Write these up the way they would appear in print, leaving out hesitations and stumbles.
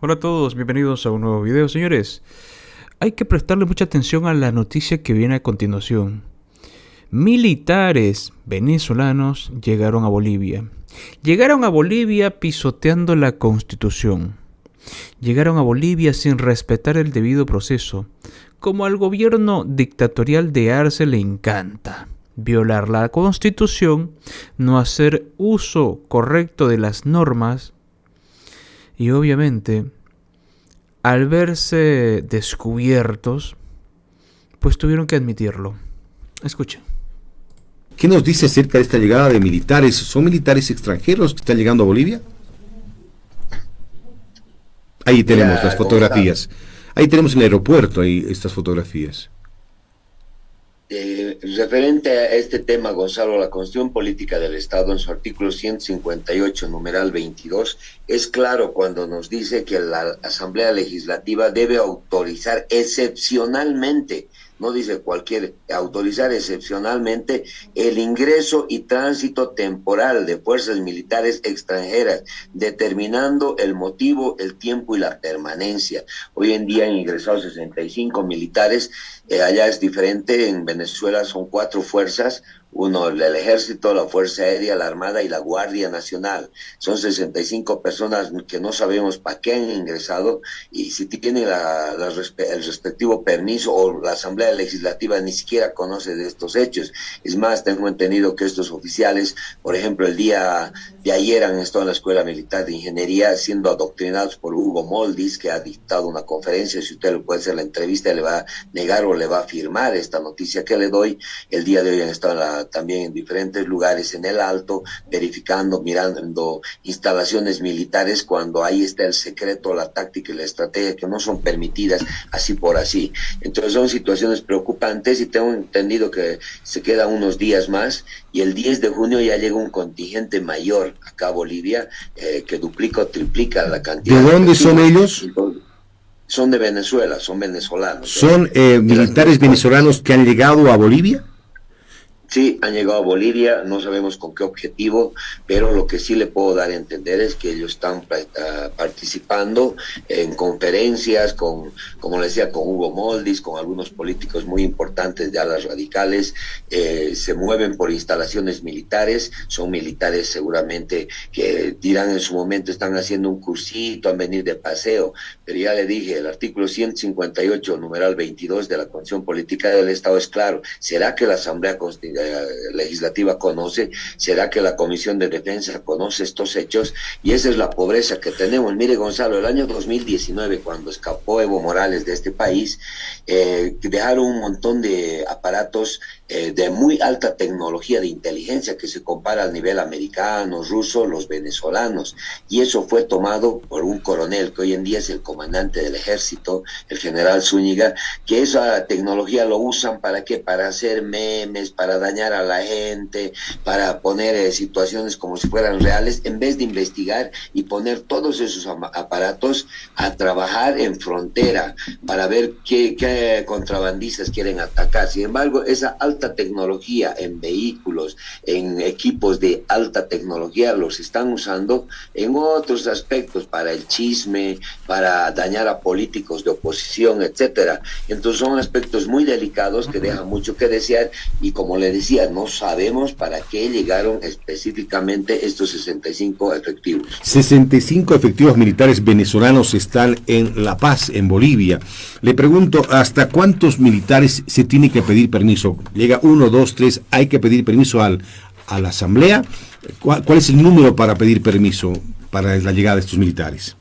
Hola a todos, bienvenidos a un nuevo video. Señores, hay que prestarle mucha atención a la noticia que viene a continuación. Militares venezolanos llegaron a Bolivia. Llegaron a Bolivia pisoteando la Constitución. Llegaron a Bolivia sin respetar el debido proceso, como al gobierno dictatorial de Arce le encanta. Violar la Constitución, no hacer uso correcto de las normas y obviamente, al verse descubiertos, pues tuvieron que admitirlo. Escuchen. ¿Qué nos dice acerca de esta llegada de militares? ¿Son militares extranjeros que están llegando a Bolivia? Ahí tenemos Mira, las fotografías. Ahí tenemos el aeropuerto, ahí estas fotografías. Referente a este tema, Gonzalo, la Constitución Política del Estado en su artículo 158, numeral 22, es claro cuando nos dice que la Asamblea Legislativa debe autorizar excepcionalmente, no dice cualquier, autorizar excepcionalmente el ingreso y tránsito temporal de fuerzas militares extranjeras, determinando el motivo, el tiempo y la permanencia. Hoy en día han ingresado 65 militares, allá es diferente, en Venezuela son 4 fuerzas, uno el Ejército, la Fuerza Aérea, la Armada y la Guardia Nacional. Son 65 personas que no sabemos para qué han ingresado y si tienen el respectivo permiso o la Asamblea Legislativa ni siquiera conoce de estos hechos. Es más, tengo entendido que estos oficiales, por ejemplo, el día de ayer han estado en la Escuela Militar de Ingeniería siendo adoctrinados por Hugo Moldis, que ha dictado una conferencia. Si usted le puede hacer la entrevista, le va a negar o le va a afirmar esta noticia que le doy. El día de hoy han estado también en diferentes lugares en el Alto, verificando, mirando instalaciones militares cuando ahí está el secreto, la táctica y la estrategia que no son permitidas así por así. Entonces son situaciones preocupantes y tengo entendido que se quedan unos días más y el 10 de junio ya llega un contingente mayor acá a Bolivia que duplica o triplica la cantidad. ¿De dónde son ellos? Entonces, son de Venezuela, son venezolanos. ¿Son militares venezolanos que han llegado a Bolivia? Sí, han llegado a Bolivia, no sabemos con qué objetivo, pero lo que sí le puedo dar a entender es que ellos están participando en conferencias como le decía, con Hugo Moldis, con algunos políticos muy importantes de alas radicales, se mueven por instalaciones militares, son militares seguramente que dirán en su momento están haciendo un cursito, han venido de paseo, pero ya le dije, el artículo 158, numeral 22 de la Constitución Política del Estado es claro. ¿Será que la Asamblea Legislativa conoce? ¿Será que la Comisión de Defensa conoce estos hechos? Y esa es la pobreza que tenemos. Mire, Gonzalo, el año 2019, cuando escapó Evo Morales de este país, dejaron un montón de aparatos de muy alta tecnología de inteligencia que se compara al nivel americano, ruso, los venezolanos, y eso fue tomado por un coronel que hoy en día es el comandante del ejército, el general Zúñiga, que esa tecnología lo usan ¿para qué? Para hacer memes, para dañar a la gente, para poner situaciones como si fueran reales, en vez de investigar y poner todos esos aparatos a trabajar en frontera para ver qué contrabandistas quieren atacar. Sin embargo, esa alta tecnología en vehículos, en equipos de alta tecnología, los están usando en otros aspectos, para el chisme, para dañar a políticos de oposición, etcétera. Entonces son aspectos muy delicados que dejan mucho que desear y, como le decía, no sabemos para qué llegaron específicamente estos 65 efectivos. 65 efectivos militares venezolanos están en La Paz, en Bolivia. Le pregunto, ¿hasta cuántos militares se tiene que pedir permiso? Llega 1, 2, 3, hay que pedir permiso a la Asamblea. ¿Cuál es el número para pedir permiso para la llegada de estos militares?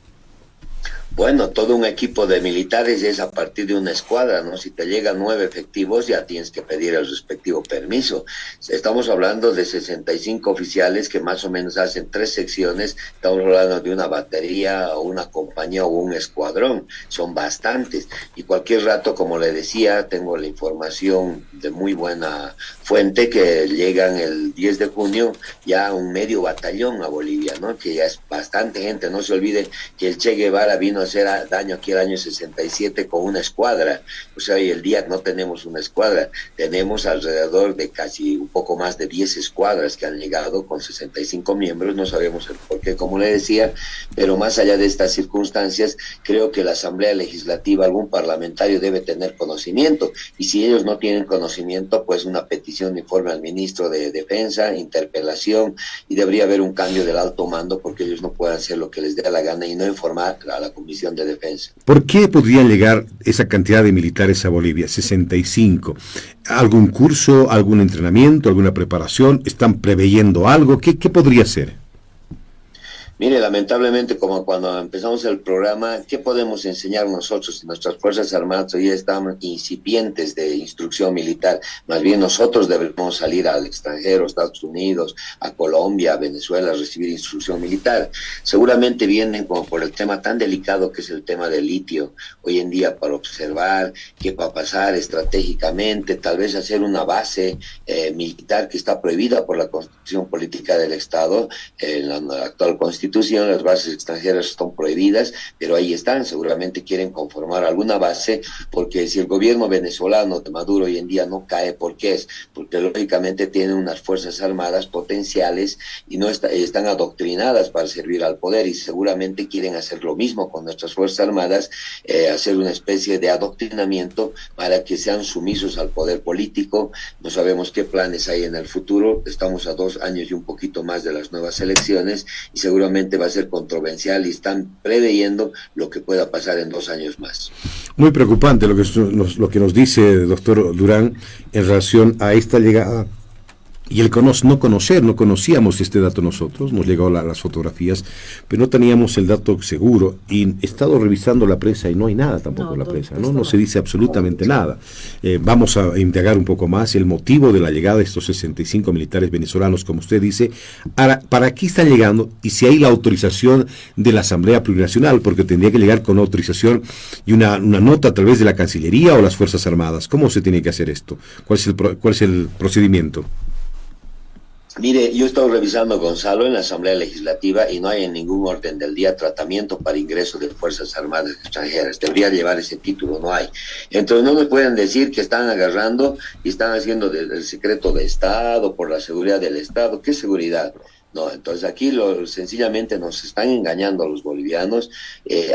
Bueno, todo un equipo de militares es a partir de una escuadra, ¿no? Si te llegan 9 efectivos, ya tienes que pedir el respectivo permiso. Estamos hablando de 65 oficiales que más o menos hacen 3 secciones. Estamos hablando de una batería o una compañía o un escuadrón. Son bastantes. Y cualquier rato, como le decía, tengo la información de muy buena fuente que llegan el 10 de junio ya un medio batallón a Bolivia, ¿no? Que ya es bastante gente. No se olvide que el Che Guevara vino a hacer daño aquí el año 67 con una escuadra. O sea, hoy el día no tenemos una escuadra, tenemos alrededor de casi un poco más de 10 escuadras que han llegado con 65 miembros, no sabemos el por qué, como le decía, pero más allá de estas circunstancias, creo que la Asamblea Legislativa, algún parlamentario debe tener conocimiento, y si ellos no tienen conocimiento, pues una petición de informe al ministro de Defensa, interpelación, y debería haber un cambio del alto mando, porque ellos no pueden hacer lo que les dé la gana y no informar a la Comisión de Defensa. ¿Por qué podrían llegar esa cantidad de militares a Bolivia? 65. ¿Algún curso, algún entrenamiento, alguna preparación? ¿Están preveyendo algo? ¿Qué podría ser? Mire, lamentablemente, como cuando empezamos el programa, ¿qué podemos enseñar nosotros si nuestras Fuerzas Armadas hoy están incipientes de instrucción militar? Más bien nosotros debemos salir al extranjero, Estados Unidos, a Colombia, a Venezuela, a recibir instrucción militar. Seguramente vienen como por el tema tan delicado que es el tema del litio, hoy en día para observar qué va a pasar estratégicamente, tal vez hacer una base militar que está prohibida por la Constitución Política del Estado, en la actual Constitución. Las bases extranjeras están prohibidas, pero ahí están, seguramente quieren conformar alguna base, porque si el gobierno venezolano de Maduro hoy en día no cae, ¿por qué es? Porque lógicamente tienen unas fuerzas armadas potenciales y no están adoctrinadas para servir al poder, y seguramente quieren hacer lo mismo con nuestras fuerzas armadas, hacer una especie de adoctrinamiento para que sean sumisos al poder político. No sabemos qué planes hay en el futuro, estamos a 2 años y un poquito más de las nuevas elecciones, y seguramente va a ser controversial, y están preveyendo lo que pueda pasar en 2 años más. Muy preocupante lo que nos dice el doctor Durán en relación a esta llegada. Y el no conocíamos este dato nosotros, nos llegó las fotografías, pero no teníamos el dato seguro, y he estado revisando la prensa y no hay nada tampoco en la prensa, no se dice absolutamente nada. Vamos a indagar un poco más el motivo de la llegada de estos 65 militares venezolanos, como usted dice, para qué están llegando, y si hay la autorización de la Asamblea Plurinacional, porque tendría que llegar con autorización y una nota a través de la Cancillería o las Fuerzas Armadas. ¿Cómo se tiene que hacer esto? ¿Cuál es el procedimiento? Mire, yo he estado revisando, Gonzalo, en la Asamblea Legislativa, y no hay en ningún orden del día tratamiento para ingreso de Fuerzas Armadas extranjeras. Debería llevar ese título, no hay. Entonces no me pueden decir que están agarrando y están haciendo del secreto de Estado, por la seguridad del Estado. ¿Qué seguridad? No, entonces aquí sencillamente nos están engañando a los bolivianos.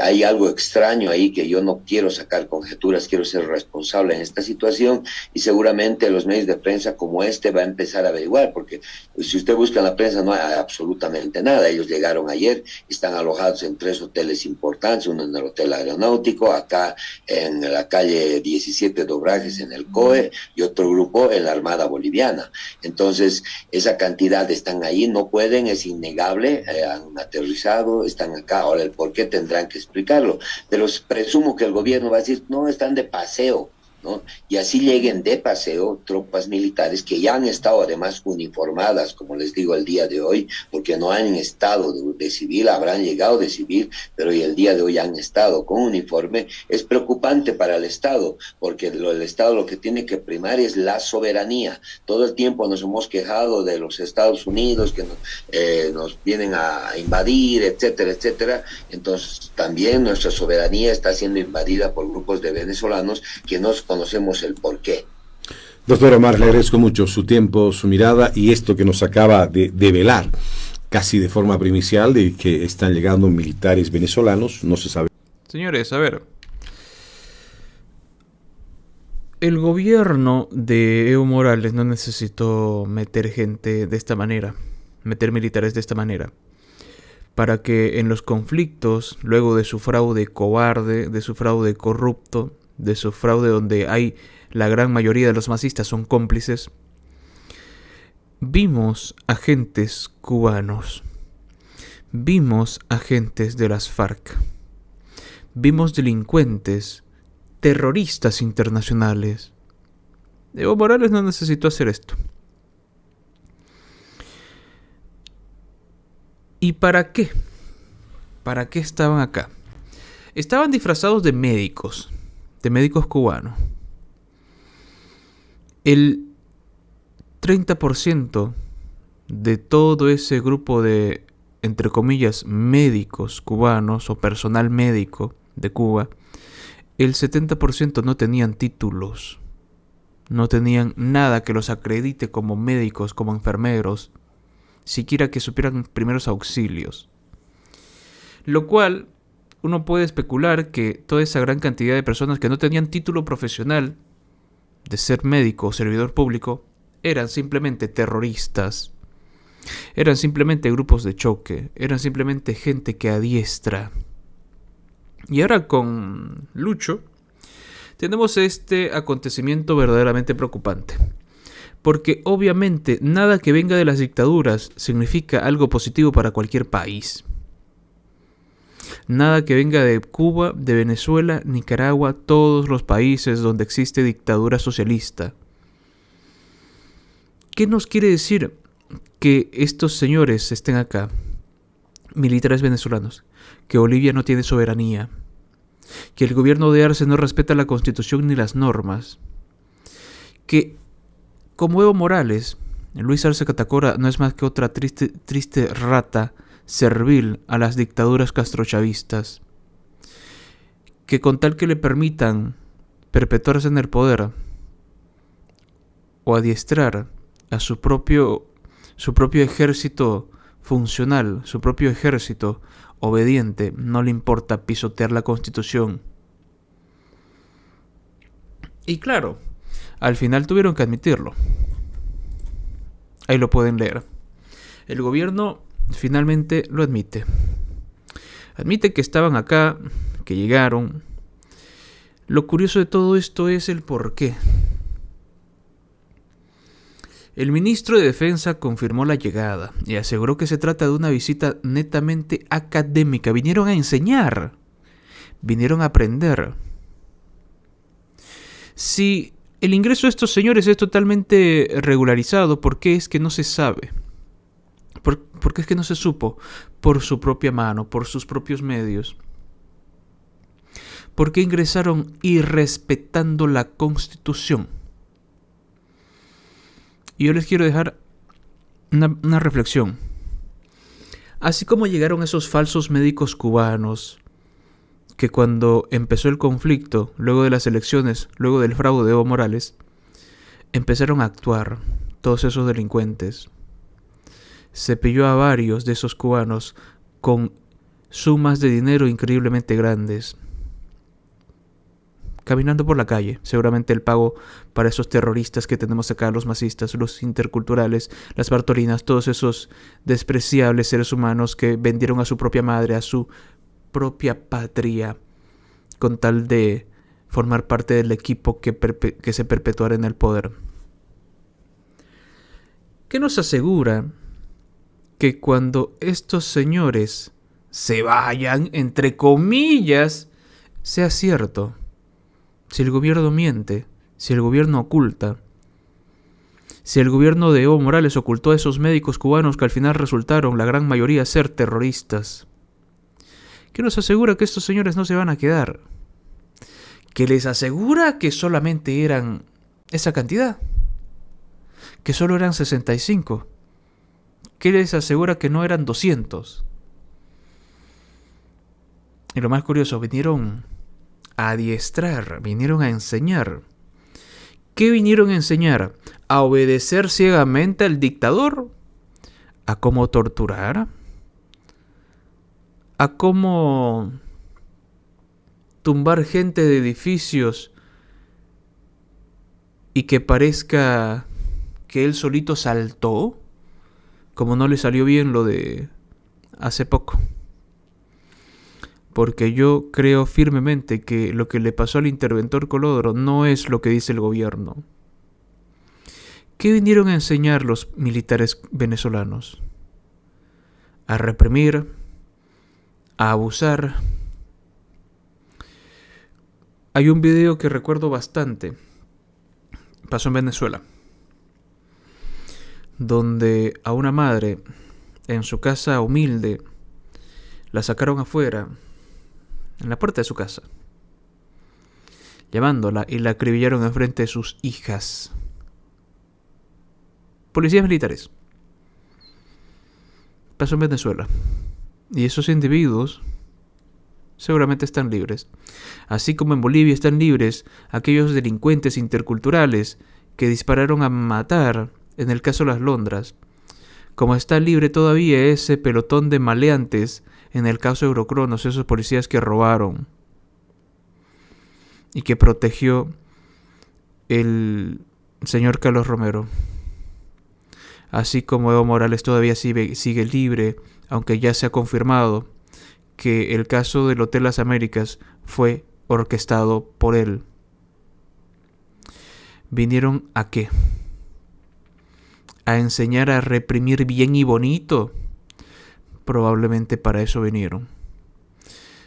Hay algo extraño ahí que yo no quiero sacar conjeturas, quiero ser responsable en esta situación, y seguramente los medios de prensa como este va a empezar a averiguar, porque si usted busca en la prensa no hay absolutamente nada. Ellos llegaron ayer, están alojados en 3 hoteles importantes, uno en el Hotel Aeronáutico, acá en la calle 17 Dobrajes en el COE, y otro grupo en la Armada Boliviana. Entonces esa cantidad están ahí, no pueden, es innegable, han aterrizado, están acá. Ahora el por qué tendrán que explicarlo, pero presumo que el gobierno va a decir, no, están de paseo, ¿no? Y así lleguen de paseo tropas militares que ya han estado además uniformadas, como les digo, el día de hoy, porque no han estado de civil, habrán llegado de civil, pero hoy el día de hoy han estado con uniforme. Es preocupante para el Estado, porque el Estado lo que tiene que primar es la soberanía. Todo el tiempo nos hemos quejado de los Estados Unidos que nos vienen a invadir, etcétera, etcétera. Entonces también nuestra soberanía está siendo invadida por grupos de venezolanos que no conocemos el porqué. Doctor Omar, le agradezco mucho su tiempo, su mirada, y esto que nos acaba de velar casi de forma primicial, de que están llegando militares venezolanos, no se sabe. Señores, a ver, el gobierno de Evo Morales no necesitó meter gente de esta manera, meter militares de esta manera, para que en los conflictos, luego de su fraude cobarde, de su fraude corrupto, de su fraude donde la gran mayoría de los masistas son cómplices, vimos agentes cubanos, vimos agentes de las FARC, vimos delincuentes, terroristas internacionales. Evo Morales no necesitó hacer esto. ¿Y para qué? ¿Para qué estaban acá? Estaban disfrazados de médicos cubanos. El 30% de todo ese grupo de, entre comillas, médicos cubanos o personal médico de Cuba, el 70% no tenían títulos, no tenían nada que los acredite como médicos, como enfermeros, siquiera que supieran primeros auxilios. Lo cual, uno puede especular que toda esa gran cantidad de personas que no tenían título profesional de ser médico o servidor público eran simplemente terroristas, eran simplemente grupos de choque, eran simplemente gente que adiestra. Y ahora con Lucho tenemos este acontecimiento verdaderamente preocupante, porque obviamente nada que venga de las dictaduras significa algo positivo para cualquier país. Nada que venga de Cuba, de Venezuela, Nicaragua, todos los países donde existe dictadura socialista. ¿Qué nos quiere decir que estos señores estén acá, militares venezolanos? Que Bolivia no tiene soberanía, que el gobierno de Arce no respeta la Constitución ni las normas, que como Evo Morales, Luis Arce Catacora no es más que otra triste rata servil a las dictaduras castrochavistas, que con tal que le permitan perpetuarse en el poder o adiestrar a su propio ejército funcional, su propio ejército obediente, no le importa pisotear la Constitución. Y claro, al final tuvieron que admitirlo. Ahí lo pueden leer. El gobierno finalmente lo admite. Admite que estaban acá, que llegaron. Lo curioso de todo esto es el porqué. El ministro de Defensa confirmó la llegada y aseguró que se trata de una visita netamente académica. Vinieron a enseñar, vinieron a aprender. Si el ingreso de estos señores es totalmente regularizado, ¿por qué es que no se sabe? ¿Por qué es que no se supo? Por su propia mano, por sus propios medios. ¿Por qué ingresaron irrespetando la Constitución? Y yo les quiero dejar una reflexión. Así como llegaron esos falsos médicos cubanos que cuando empezó el conflicto, luego de las elecciones, luego del fraude de Evo Morales, empezaron a actuar todos esos delincuentes. Se pilló a varios de esos cubanos con sumas de dinero increíblemente grandes, caminando por la calle. Seguramente el pago para esos terroristas que tenemos acá, los masistas, los interculturales, las bartolinas, todos esos despreciables seres humanos que vendieron a su propia madre, a su propia patria, con tal de formar parte del equipo que se perpetuara en el poder. ¿Qué nos asegura que cuando estos señores se vayan, entre comillas, sea cierto? Si el gobierno miente, si el gobierno oculta, si el gobierno de Evo Morales ocultó a esos médicos cubanos que al final resultaron, la gran mayoría, ser terroristas, ¿qué nos asegura que estos señores no se van a quedar? ¿Qué les asegura que solamente eran esa cantidad? ¿Que solo eran 65? ¿Qué les asegura que no eran 200? Y lo más curioso, vinieron a adiestrar, vinieron a enseñar. ¿Qué vinieron a enseñar? ¿A obedecer ciegamente al dictador? ¿A cómo torturar? ¿A cómo tumbar gente de edificios y que parezca que él solito saltó? Como no le salió bien lo de hace poco. Porque yo creo firmemente que lo que le pasó al interventor Colodro no es lo que dice el gobierno. ¿Qué vinieron a enseñar los militares venezolanos? A reprimir, a abusar. Hay un video que recuerdo bastante. Pasó en Venezuela. Donde a una madre, en su casa humilde, la sacaron afuera, en la puerta de su casa, llamándola, y la acribillaron enfrente de sus hijas. Policías militares. Pasó en Venezuela. Y esos individuos seguramente están libres. Así como en Bolivia están libres aquellos delincuentes interculturales que dispararon a matar en el caso Las Londras. Como está libre todavía ese pelotón de maleantes en el caso Eurocronos, esos policías que robaron y que protegió el señor Carlos Romero. Así como Evo Morales todavía sigue libre, aunque ya se ha confirmado que el caso del Hotel Las Américas fue orquestado por él. ¿Vinieron a qué? ¿A enseñar a reprimir bien y bonito? Probablemente para eso vinieron.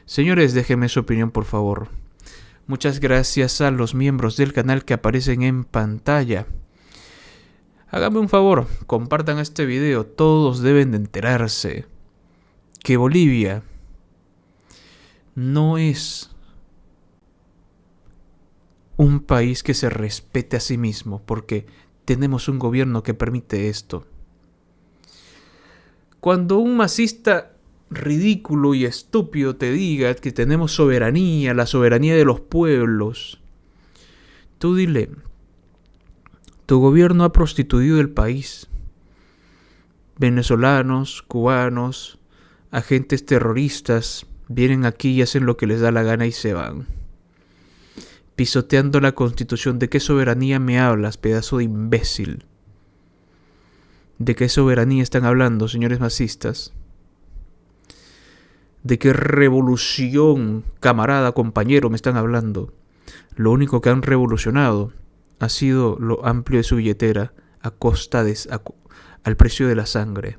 Señores, déjenme su opinión, por favor. Muchas gracias a los miembros del canal que aparecen en pantalla. Háganme un favor, compartan este video. Todos deben de enterarse que Bolivia no es un país que se respete a sí mismo, porque tenemos un gobierno que permite esto. Cuando un masista ridículo y estúpido te diga que tenemos soberanía, la soberanía de los pueblos, tú dile: tu gobierno ha prostituido el país. Venezolanos, cubanos, agentes terroristas vienen aquí y hacen lo que les da la gana y se van, pisoteando la Constitución. ¿De qué soberanía me hablas, pedazo de imbécil? ¿De qué soberanía están hablando, señores masistas? ¿De qué revolución, camarada, compañero, me están hablando? Lo único que han revolucionado ha sido lo amplio de su billetera a costa al precio de la sangre.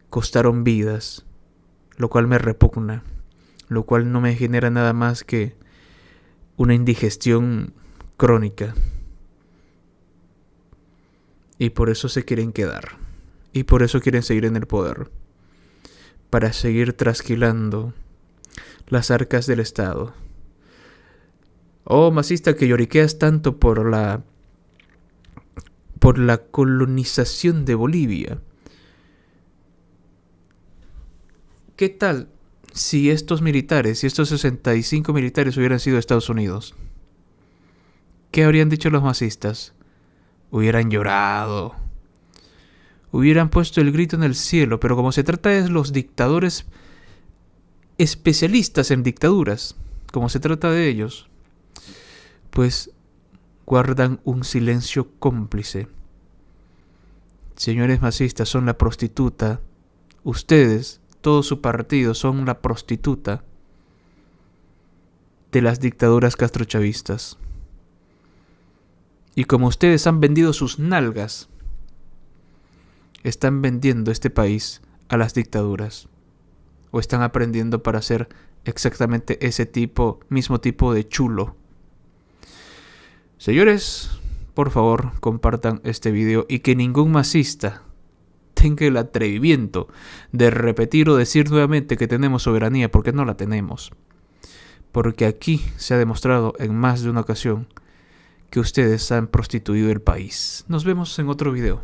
Costaron vidas, lo cual me repugna, lo cual no me genera nada más que una indigestión crónica. Y por eso se quieren quedar. Y por eso quieren seguir en el poder. Para seguir trasquilando las arcas del Estado. Oh, masista, que lloriqueas tanto por la colonización de Bolivia. ¿Qué tal si estos militares, si estos 65 militares hubieran sido de Estados Unidos? ¿Qué habrían dicho los masistas? Hubieran llorado. Hubieran puesto el grito en el cielo, pero como se trata de los dictadores especialistas en dictaduras, como se trata de ellos, pues guardan un silencio cómplice. Señores masistas, son la prostituta. Ustedes, todo su partido, son la prostituta de las dictaduras castrochavistas. Y como ustedes han vendido sus nalgas, están vendiendo este país a las dictaduras. O están aprendiendo para ser exactamente mismo tipo de chulo. Señores, por favor, compartan este video y que ningún masista tenga el atrevimiento de repetir o decir nuevamente que tenemos soberanía, porque no la tenemos. Porque aquí se ha demostrado en más de una ocasión que ustedes han prostituido el país. Nos vemos en otro video.